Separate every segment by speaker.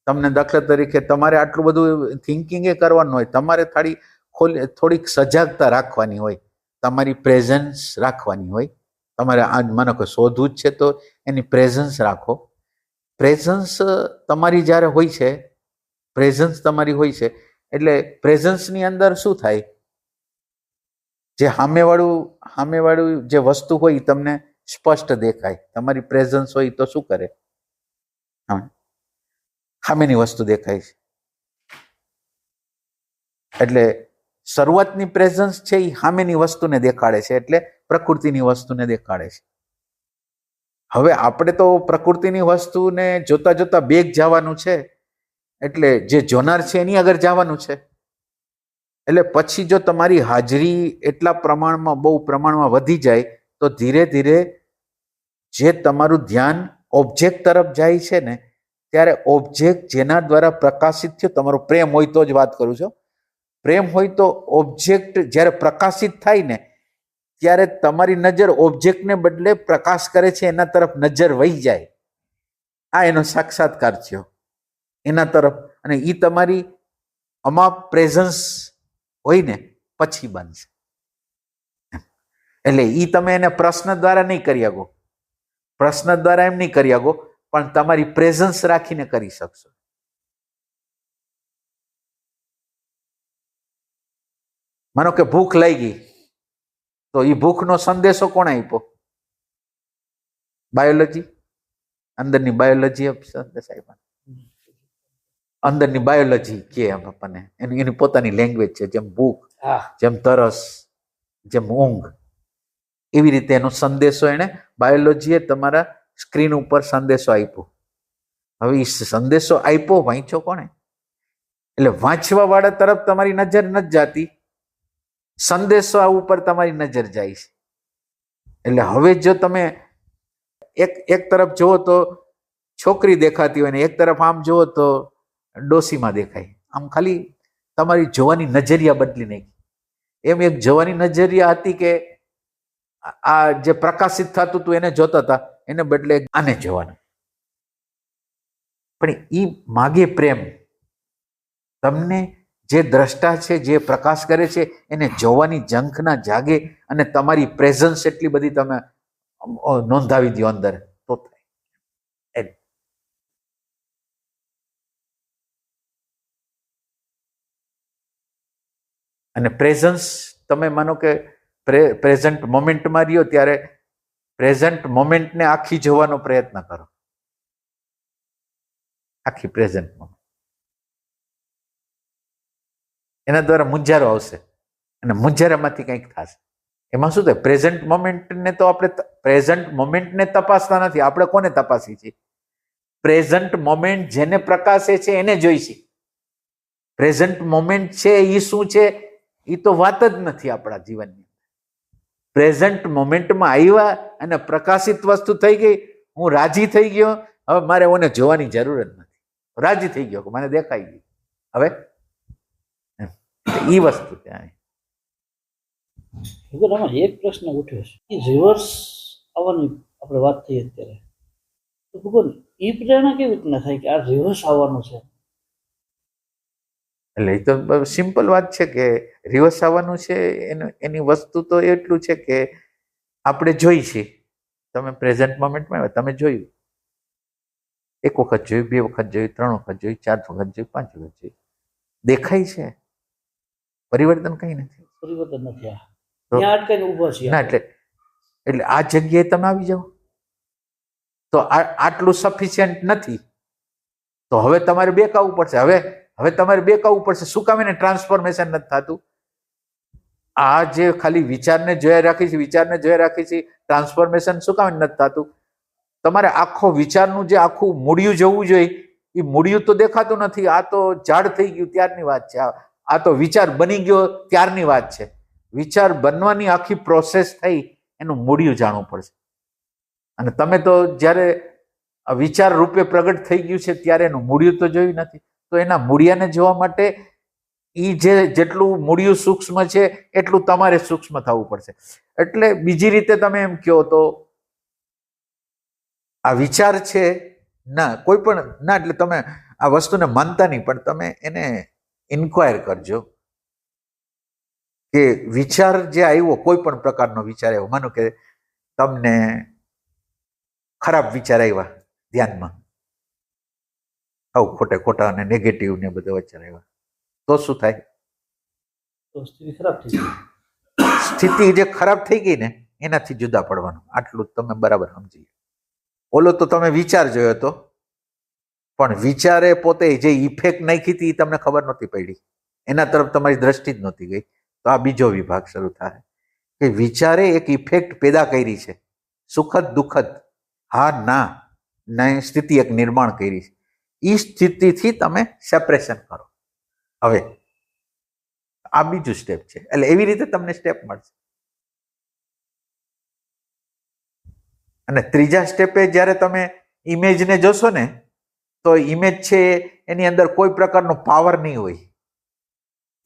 Speaker 1: તમને દાખલા તરીકે તમારે આટલું બધું થિંકિંગ એ કરવાનું હોય, તમારે થોડીક સજાગતા રાખવાની હોય, તમારી પ્રેઝન્સ રાખવાની હોય. તમારે આજ માનો કે શોધવું જ છે તો એની પ્રેઝન્સ રાખો. પ્રેઝન્સ તમારી જ્યારે હોય છે, પ્રેઝન્સ તમારી હોય છે એટલે પ્રેઝન્સની અંદર શું થાય, જે સામેવાળું જે વસ્તુ હોય તમને સ્પષ્ટ દેખાય. તમારી પ્રેઝન્સ હોય તો શું કરે, સામેની વસ્તુ દેખાય છે. એટલે શરૂઆતની પ્રેઝન્સ છે એ સામેની વસ્તુને દેખાડે છે, એટલે પ્રકૃતિની વસ્તુને દેખાડે છે. હવે આપણે તો પ્રકૃતિની વસ્તુને જોતા જોતા બેગ જવાનું છે, એટલે જે જોનાર છે એની આગળ જવાનું છે. એટલે પછી જો તમારી હાજરી એટલા પ્રમાણમાં બહુ પ્રમાણમાં વધી જાય તો ધીરે ધીરે જે તમારું ધ્યાન ઓબ્જેક્ટ તરફ જાય છે ને, ત્યારે ઓબ્જેક્ટ જેના દ્વારા પ્રકાશિત થયો, તમારો પ્રેમ હોય તો જ વાત કરું છું, પ્રેમ હોય તો ઓબ્જેક્ટ જ્યારે પ્રકાશિત થાય ને ત્યારે તમારી નજર ઓબ્જેક્ટને બદલે પ્રકાશ કરે છે એના તરફ નજર વહી જાય. આ એનો સાક્ષાત્કાર થયો એના તરફ. અને એ તમારી અમાપ પ્રેઝન્સ હોય ને પછી બનશે. એટલે એ તમે એને પ્રશ્ન દ્વારા નહીં કરી શકો, પ્રશ્ન દ્વારા એમ નહીં કરી શકો, પણ તમારી પ્રેઝન્સ રાખીને કરી શકશો. માનો કે ભૂખ લાગી તો એ ભૂખનો સંદેશો કોણે આપ્યો? બાયોલોજી, અંદરની બાયોલોજી સંદેશ આપ્યા. અંદરની બાયોલોજી કે આપણને એની પોતાની લેંગ્વેજ છે. જેમ ભૂખ, જેમ તરસ, જેમ ઊંઘ, એવી રીતે એનો સંદેશો એને બાયોલોજીએ તમારા સ્ક્રીન ઉપર સંદેશો આપ્યો. હવે એ સંદેશો આપ્યો વાંચો કોણે? એટલે વાંચવા વાળા તરફ તમારી નજર નથી જાતી, સંદેશો આ ઉપર તમારી નજર જાય છે. એટલે હવે જો તમે એક તરફ જુઓ તો છોકરી દેખાતી હોય ને એક તરફ આમ જુઓ તો ડોસીમાં દેખાય. આમ ખાલી તમારી જોવાની નજરિયા બદલી નાખી. એમ એક જોવાની નજરિયા હતી કે આ જે પ્રકાશિત થતું હતું એને જોતા હતા, એને બદલે આને જોવાનું. પણ એ માગે પ્રેમ. તમને જે દ્રષ્ટા છે, જે પ્રકાશ કરે છે, એને જોવાની ઝંખ ના જાગે અને તમારી પ્રેઝન્સ એટલી બધી તમે નોંધાવી દો અંદર તો થાય. અને પ્રેઝન્સ તમે માનો કે પ્રેઝન્ટ મોમેન્ટમાં રહ્યો ત્યારે પ્રેઝન્ટ મોમેન્ટને આખી જોવાનો પ્રયત્ન કરો, આખી પ્રેઝન્ટ મોમેન્ટ. એના દ્વારા મૂંઝારો આવશે અને મૂંઝારામાંથી કંઈક થશે. એમાં શું થાય, પ્રેઝન્ટ મોમેન્ટને તો આપણે પ્રેઝન્ટ મોમેન્ટને તપાસતા નથી. આપણે કોને તપાસી છીએ? પ્રેઝન્ટ મોમેન્ટ જેને પ્રકાશે છે એને જોઈશે. પ્રેઝન્ટ મોમેન્ટ છે એ શું છે એ તો વાત જ નથી આપણા જીવનની. પ્રેઝન્ટ મોમેન્ટમાં આવ્યા અને પ્રકાશિત વસ્તુ થઈ ગઈ, હું રાજી થઈ ગયો, હવે મારે ઓને જોવાની જરૂર જ નથી. રાજી થઈ ગયો, મને દેખાઈ ગયું. હવે એ વસ્તુ ત્યાં
Speaker 2: એક પ્રશ્ન ઉઠ્યો છે, રિવર્સ આવવાની આપણે વાત થઈ અત્યારે, તો ભગવાન એ પ્રેરણા કેવી રીતના થાય કે આ રિવર્સ આવવાનું છે?
Speaker 1: એટલે એ તો સિમ્પલ વાત છે કે રિવર્સ આવવાનું છે. એની વસ્તુ તો એટલું છે કે આપણે જોઈ છીએ. તમે પ્રેઝન્ટ મોમેન્ટમાં આવ્યા, તમે જોયું, એક વખત જોયું, બે વખત જોયું, ત્રણ વખત જોયું, ચાર વખત જોયું, પાંચ વખત જોયું, દેખાય છે. પરિવર્તન કઈ નથી,
Speaker 2: પરિવર્તન નથી. ત્યાં અટકાઈને ઊભા છીએ
Speaker 1: ના. એટલે આ જગ્યાએ તમે આવી જાઓ તો આટલું સફિશિયન્ટ નથી, તો હવે તમારે બેકાવવું પડશે. હવે તમારે બેકાવવું પડશે. શું કામ? એને ટ્રાન્સફોર્મેશન નથી થતું. આ જે ખાલી વિચારને જોયા રાખી છે, વિચારને જોયા રાખી છે, ટ્રાન્સફોર્મેશન શું કામ નથી થતું? તમારે આખો વિચારનું જે આખું મૂળિયું જવું જોઈએ એ મૂળિયું તો દેખાતું નથી. આ તો ઝાડ થઈ ગયું ત્યારની વાત છે. આ તો વિચાર બની ગયો ત્યારની વાત છે. વિચાર બનવાની આખી પ્રોસેસ થઈ, એનું મૂળિયું જાણવું પડશે. અને તમે તો જ્યારે વિચાર રૂપે પ્રગટ થઈ ગયું છે ત્યારે એનું મૂળિયું તો જોયું નથી. તો એના મૂળિયાને જોવા માટે એ જેટલું મૂળિયું સૂક્ષ્મ છે એટલું તમારે સૂક્ષ્મ થવું પડશે. એટલે બીજી રીતે તમે એમ કહો તો આ વિચાર છે ના, કોઈ પણ ના, એટલે તમે આ વસ્તુને માનતા નહીં, પણ તમે એને ઇન્ક્વાયર કરજો કે વિચાર જે આવ્યો, કોઈ પણ પ્રકારનો વિચાર આવ્યો, માનો કે તમને ખરાબ વિચાર આવ્યા ધ્યાનમાં, આવું ખોટે ખોટા અને નેગેટિવ ને બધા વિચાર આવ્યા, તો શું થાય?
Speaker 2: તો સ્થિતિ ખરાબ થઈ ગઈ.
Speaker 1: સ્થિતિ જે ખરાબ થઈ ગઈ ને એનાથી જુદા પડવાનું, આટલું જ તમે બરાબર સમજી લો. ઓલો તો તમે વિચાર જોયો હતો, પણ વિચારે પોતે જે ઇફેક્ટ નાખી હતી એ તમને ખબર નહોતી પડી, એના તરફ તમારી દ્રષ્ટિ જ નહોતી ગઈ. તો આ બીજો વિભાગ શરૂ થાય કે વિચારે એક ઇફેક્ટ પેદા કરી છે, સુખદ દુઃખદ, હા ના ને સ્થિતિ એક નિર્માણ કરી છે. એ સ્થિતિથી તમે સેપરેશન કરો. હવે આ બીજું સ્ટેપ છે, એટલે એવી રીતે તમને સ્ટેપ મળશે. અને ત્રીજા સ્ટેપે જ્યારે તમે ઇમેજને જોશો ને, તો ઇમેજ છે એની અંદર કોઈ પ્રકારનો પાવર નહીં હોય.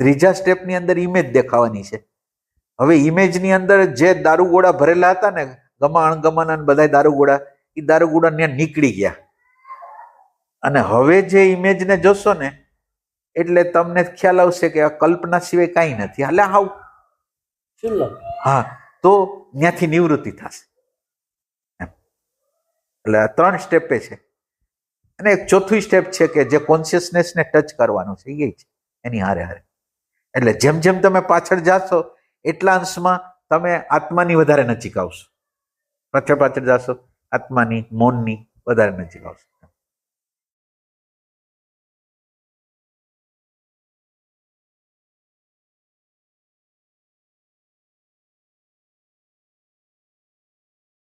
Speaker 1: ત્રીજા સ્ટેપની અંદર ઇમેજ દેખાવાની છે. હવે ઇમેજની અંદર જે દારૂગોળા ભરેલા હતા ને, ગમા અણગમાના બધા દારૂગોળા, એ દારૂગોળા ત્યાં નીકળી ગયા. અને હવે જે ઇમેજને જોશો ને, એટલે તમને ખ્યાલ આવશે કે આ કલ્પના સિવાય કાંઈ નથી, એટલે હાવ
Speaker 2: શુલ્લક.
Speaker 1: હા, તો ત્યાંથી નિવૃત્તિ થશે. એટલે આ 3 સ્ટેપે છે. અને એક ચોથું સ્ટેપ છે કે જે કોન્શિયસનેસને ટચ કરવાનું છે, એ છે એની હારે હારે. એટલે જેમ જેમ તમે પાછળ જાશો એટલા અંશમાં તમે આત્માની વધારે નજીક આવશો. પાછળ જાશો આત્માની, મૌનની વધારે નજીક આવશો.